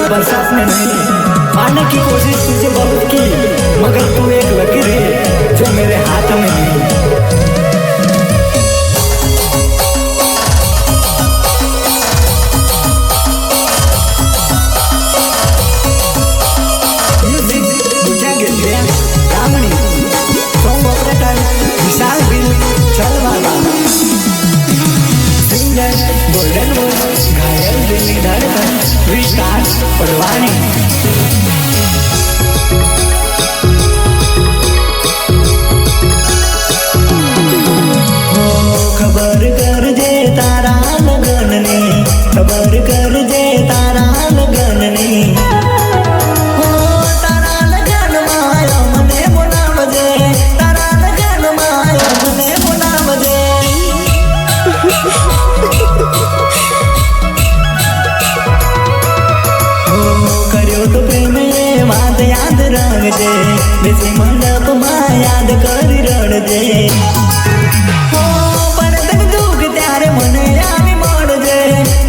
बरसात में नहीं। पाने की कोशिश तुझे बहुत की, मगर तू एक लकीर है जो मेरे हाथ में नहीं। गोल्डन वॉइस घायल दिल धड़कन विकास पडवाणी। खबर कर जे तारा लगन ने, खबर कर जे तारा लगन ने। तारा लगन माया मने बोलावजे, तारा लगन माया मने बोलावजे। तो प्रेम वाद याद रंगजे, बेसी मंडप में याद करी रड़जे। पण तक दुख त्यारे मने आवी मळजे,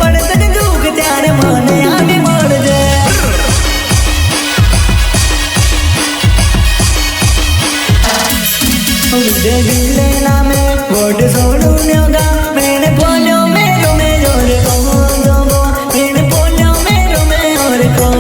पण तक दुख त्यारे मने आवी मळजे। देवी लेना में वोट सोडून योगा मैंने बोलो मेरो मेरो रे को दो, मैंने बोलो मेरो मेरो को।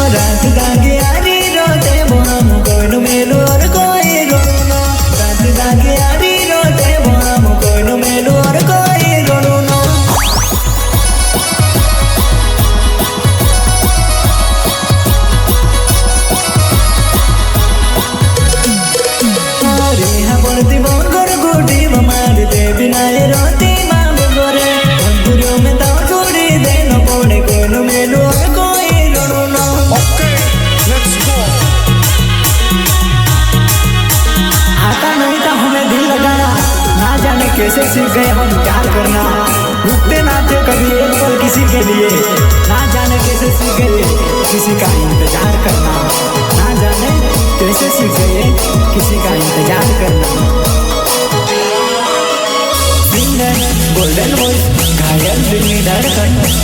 रात दागे आरी रोते बोम कोइनु मेलू और कोई रोनो, रात दागे आरी रोते बोम कोइनु मेलू और कोई रोनो। अरे हाँ बोलती बोंगर गुटी बमार दे बिना ये रोती मांग गोरे, बंधुरियों में ताव छोड़ी दे न पोड़े कोइनु मेलू और कोई रोनो। आता नहीं था हमें दिल लगाना, ना जाने कैसे सीख गए हम प्यार करना। रुकते ना थे कभी एक पल किसी के लिए, ना जाने कैसे सीख गए किसी का इंतजार करना। ना जाने कैसे सीख गए किसी का इंतजार करना। गोल्डन वॉइस घायल दिल धड़कन।